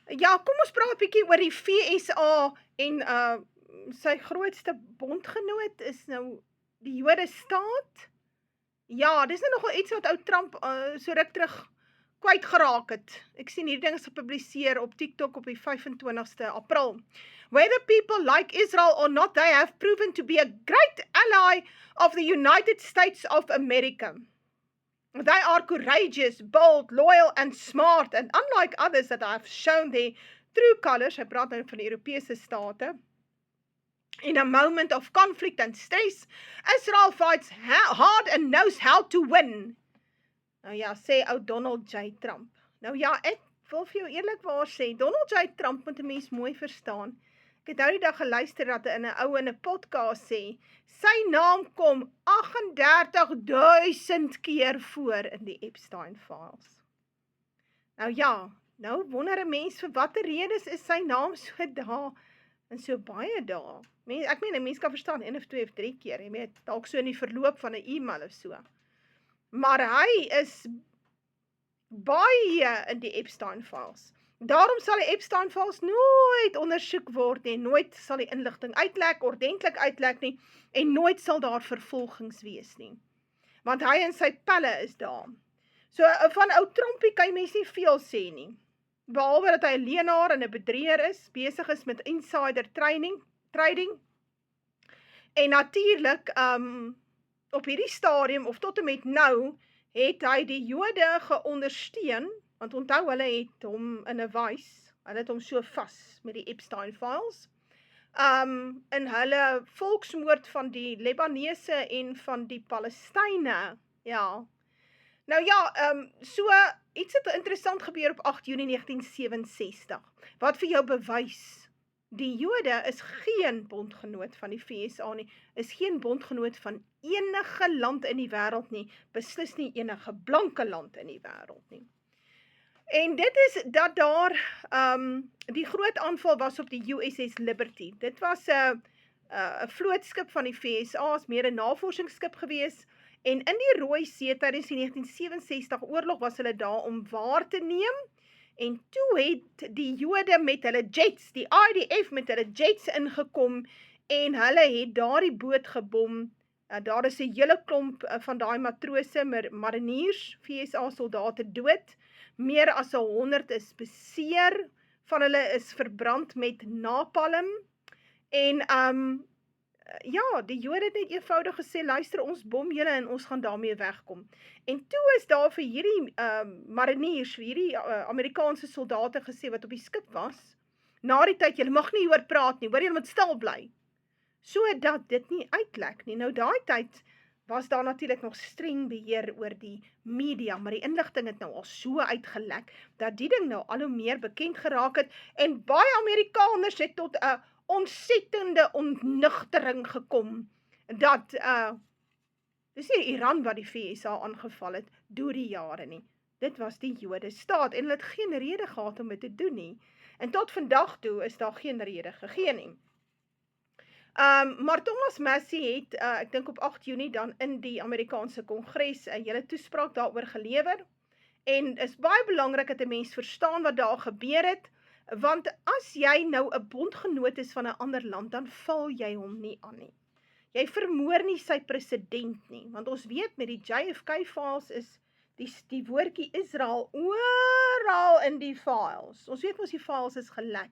Ja, kom ons praat 'n bietjie oor die FSA en sy grootste bondgenoot is nou die Jode staat. Ja, dis nou nogal iets wat ou Trump so ruk terug kwyt geraak het. Ek sien hierdie ding is gepubliseer op TikTok op die 25ste April. Whether people like Israel or not, they have proven to be a great ally of the United States of America. They are courageous, bold, loyal and smart, and unlike others that have shown their true colors, hy praat nou van die Europese state, in a moment of conflict and stress, Israel fights hard and knows how to win. Nou ja, sê ou Donald J. Trump. Nou ja, ek wil vir jou eerlikwaar sê, Donald J. Trump moet 'n mens mooi verstaan. Ek het nou die dag geluister dat in 'n ou in 'n podcast sê, sy naam kom 38,000 keer voor in die Epstein files. Nou ja, nou wonder 'n mens vir watter redes is sy naam so daar en so baie daar. Ek meen 'n mens kan verstaan 1 of 2 of 3 keer, jy weet, dalk so in die verloop van 'n e-mail of so. Maar hy is baie in die Epstein files. Daarom sal die Epstein files nooit ondersoek word nie, nooit sal die inligting uitlek, ordentlik uitlek nie, en nooit sal daar vervolgings wees nie. Want hy en sy pelle is daar. So, van ou Trumpie kan jy mens nie veel sê nie. Behalwe dat hy 'n leienaar en 'n bedrieger is, besig is met insider trading. En natuurlik, op hierdie stadium, of tot en met nou, het hy die Jode geondersteun, want onthou hulle het hom in 'n wys, hulle het hom so vas met die Epstein files, in hulle volksmoord van die Libanese en van die Palestynë, ja. Nou ja, so iets het interessant gebeur op 8 Junie 1967, wat vir jou bewys, die Jode is geen bondgenoot van die FSA nie, is geen bondgenoot van enige land in die wêreld nie, beslis nie enige blanke land in die wêreld nie. En dit is dat daar, die groot aanval was op die USS Liberty. Dit was 'n vlootskip van die FSA, is meer 'n navorsingsskip gewees, en in die Rooi See tydens die 1967 oorlog was hulle daar om waar te neem, en toe het die Jode met hulle jets, die IDF met hulle jets ingekom, en hulle het daardie boot gebom. Daar is 'n hele klomp van daai matrose, mariniers, FSA soldate dood, meer as 100 is beseer, van hulle is verbrand met napalm, en ja, die Jode het net eenvoudig gesê, luister, ons bom julle en ons gaan daarmee wegkom. En toe is daar vir hierdie mariniers, vir hierdie Amerikaanse soldate gesê, wat op die skip was, na die tyd, julle mag nie hieroor praat nie, hoor, julle moet stil bly, sodat dit nie uitlek nie. Nou daai tyd was daar natuurlik nog streng beheer oor die media, maar die inligting het nou al so uitgelek, dat die ding nou al hoe meer bekend geraak het, en baie Amerikaners het tot 'n ontsettende ontnugtering gekom, dat, dis nie Iran wat die FSA aangeval het, deur die jare nie, dit was die Jode staat, en hulle het geen rede gehad om dit te doen nie, en tot vandag toe is daar geen rede gegee nie. Maar Thomas Massie het, ek dink op 8 Junie dan in die Amerikaanse Kongres 'n hele toespraak daaroor gelewer, en is baie belangrik dat 'n mens verstaan wat daar gebeur het, want as jy nou 'n bondgenoot is van 'n ander land, dan val jy hom nie aan nie. Jy vermoor nie sy president nie, want ons weet met die JFK files is die woordjie Israel oral in die files. Ons weet mos die files is gelek.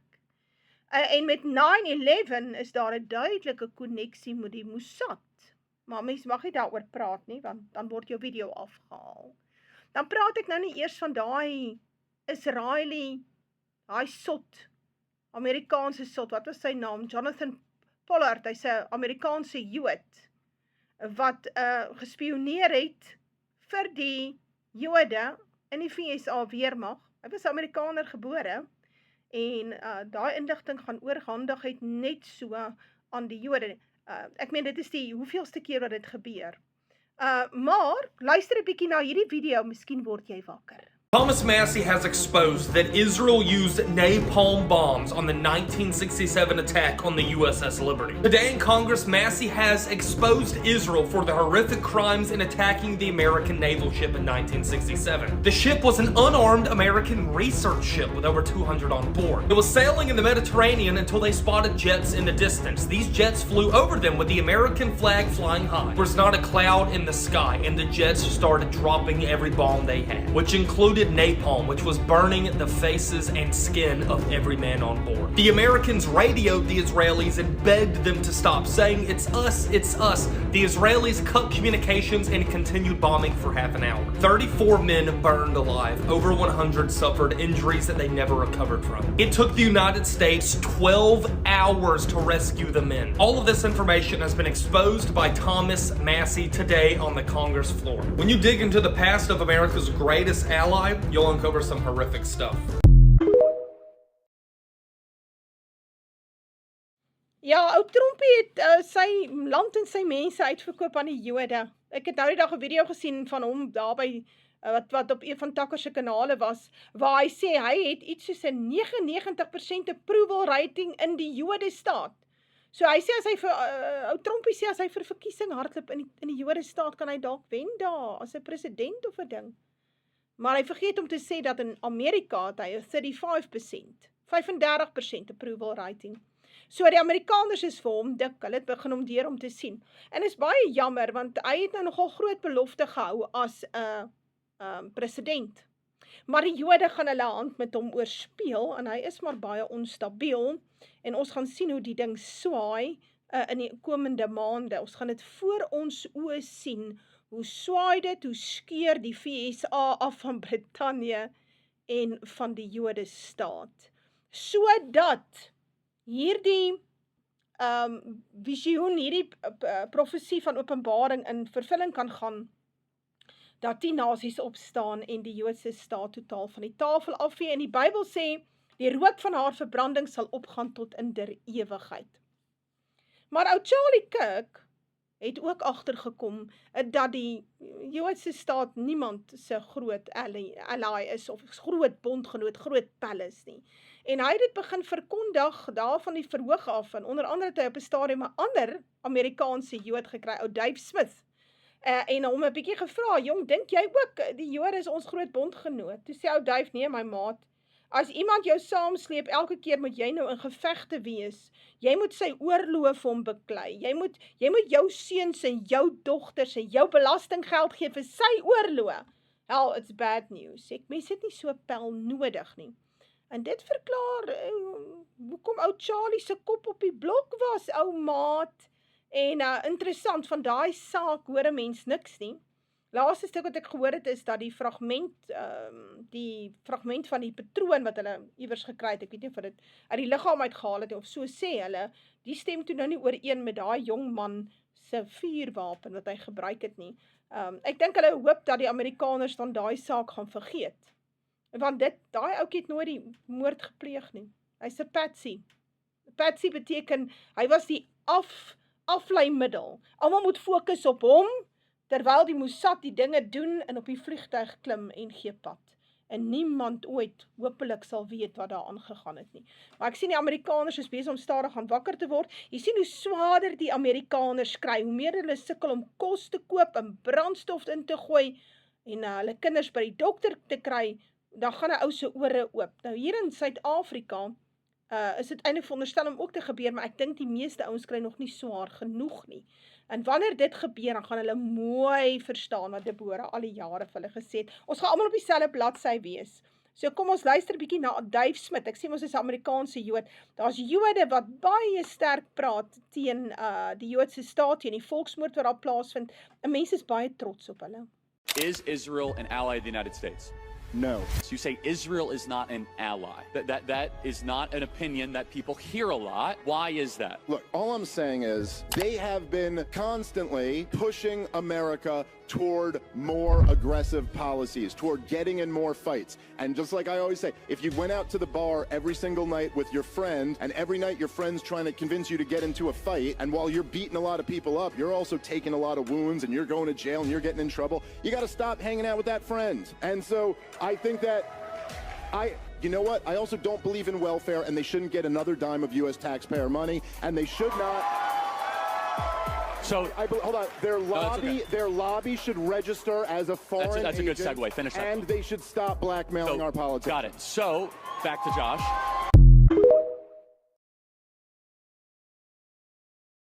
En met 9/11 is daar 'n duidelike koneksie met die Mossad. Maar mens mag nie daaroor praat nie, want dan word jou video afgehaal. Dan praat ek nou nie eers van daai Israeli, daai sot, Amerikaanse sot, wat was sy naam? Jonathan Pollard, hy's 'n Amerikaanse Jood, wat gespioneer het vir die Jode in die FSA weermag. Hy was 'n Amerikaner gebore, en daai inligting gaan oorhandigheid net so aan die Jode. Ek meen, dit is die hoeveelste keer wat dit gebeur. Maar, luister 'n bietjie na hierdie video, miskien word jy wakker. Thomas Massie has exposed that Israel used napalm bombs on the 1967 attack on the USS Liberty. Today in Congress, Massie has exposed Israel for the horrific crimes in attacking the American naval ship in 1967. The ship was an unarmed American research ship with over 200 on board. It was sailing in the Mediterranean until they spotted jets in the distance. These jets flew over them with the American flag flying high. There was not a cloud in the sky, and the jets started dropping every bomb they had, which included napalm, which was burning the faces and skin of every man on board. The Americans radioed the Israelis and begged them to stop, saying, "It's us, it's us." The Israelis cut communications and continued bombing for half an hour. 34 men burned alive. Over 100 suffered injuries that they never recovered from. It took the United States 12 hours to rescue the men. All of this information has been exposed by Thomas Massie today on the Congress floor. When you dig into the past of America's greatest ally, you'll uncover some horrific stuff. Ja, ou Trumpie het sy land en sy mense uitverkoop aan die Jode. Ek het nou die dag 'n video gesien van hom daar by wat op een van Tucker se kanale was, waar hy sê hy het iets soos 'n 99% approval rating in die Jode staat. So hy sê as hy vir ou Trumpie sê as hy vir verkiesing hardloop in die Jode staat, kan hy dalk wen daar as 'n president of 'n ding. Maar hy vergeet om te sê dat in Amerika het hy 'n 35% approval rating. So die Amerikaners is vir hom dik, hulle het begin om deur om te sien. En is baie jammer, want hy het nou nogal groot belofte gehou as 'n president. Maar die Jode gaan hulle hand met hom oorspeel, en hy is maar baie onstabiel, en ons gaan sien hoe die ding swaai in die komende maande. Ons gaan dit voor ons oë sien, hoe swaai dit, hoe skeur die VSA af van Brittanje en van die Jode staat. Sodat hierdie visioen, hierdie profesie van Openbaring in vervulling kan gaan, dat die nasies opstaan en die Joodse staat totaal van die tafel afvee. En die Bybel sê, die rook van haar verbranding sal opgaan tot in der ewigheid. Maar ou Charlie Kirk het ook agtergekom dat die Joodse staat niemand se groot ally is, of groot bondgenoot, groot pal is nie. En hy het dit begin verkondig daar van die verhoog af, en onder andere het hy op 'n stadium 'n ander Amerikaanse Jood gekry, ou Dave Smith, en hom 'n bietjie gevra, jong, dink jy ook, die Jode is ons groot bondgenoot? Toe sê ou Dave, nee my maat, as iemand jou saamsleep, elke keer moet jy nou in gevegte wees, jy moet sy oorloë vir hom beklei, jy moet jou seuns en jou dogters en jou belastinggeld gee vir sy oorloë. Hell, it's bad news. Mense het nie so pel nodig nie. En dit verklaar hoekom ou Charlie se kop op die blok was, ou maat. En interessant, van daai saak hoor 'n mens niks nie. Laaste stuk wat ek gehoor het is dat die fragment van die patroon wat hulle iewers gekry het, ek weet nie of dit uit die liggaam uitgehaal het, of so sê hulle, die stem toe nou nie ooreen met daai jong man se vuurwapen wat hy gebruik het nie. Ek dink hulle hoop dat die Amerikaners dan daai saak gaan vergeet. Want daai oukie het nooit die moord gepleeg nie. Hy's 'n patsy. Patsy beteken, hy was die afleimiddel. Almal moet fokus op hom, terwyl die Mossad die dinge doen en op die vliegtuig klim en gee pad. En niemand ooit hopelik sal weet wat daar aangegaan het nie. Maar ek sien die Amerikaners is besig om stadig aan wakker te word. Jy sien hoe swaarder die Amerikaners kry, hoe meer hulle sukkel om kos te koop en brandstof in te gooi, en hulle kinders by die dokter te kry, dan gaan 'n ou se ore oop. Nou hier in Suid-Afrika is dit eintlik veronderstel om ook te gebeur, maar ek dink die meeste ouens kry nog nie swaar genoeg nie. En wanneer dit gebeur, dan gaan hulle mooi verstaan wat Deborah al die jare vir hulle gesê het. Ons gaan almal op dieselfde bladsy wees. So kom ons luister bietjie na Dave Smith. Ek sê ons is 'n Amerikaanse Jood. Daar's Jode wat baie sterk praat teen die Joodse staat, teen die volksmoord wat daar plaasvind. En mense is baie trots op hulle. Is Israel an ally of the United States? No. So you say Israel is not an ally. That is not an opinion that people hear a lot. Why is that? Look, all I'm saying is they have been constantly pushing America toward more aggressive policies, toward getting in more fights. And just like I always say, if you went out to the bar every single night with your friend, and every night your friend's trying to convince you to get into a fight, and while you're beating a lot of people up, you're also taking a lot of wounds, and you're going to jail, and you're getting in trouble, you got to stop hanging out with that friend. And so I think that you know what? I also don't believe in welfare, and they shouldn't get another dime of U.S. taxpayer money, and they should not. So hold on. Their lobby should register as a foreign That's a good agent, segue. Finish that. And they should stop blackmailing our politicians. Got it. So back to Josh.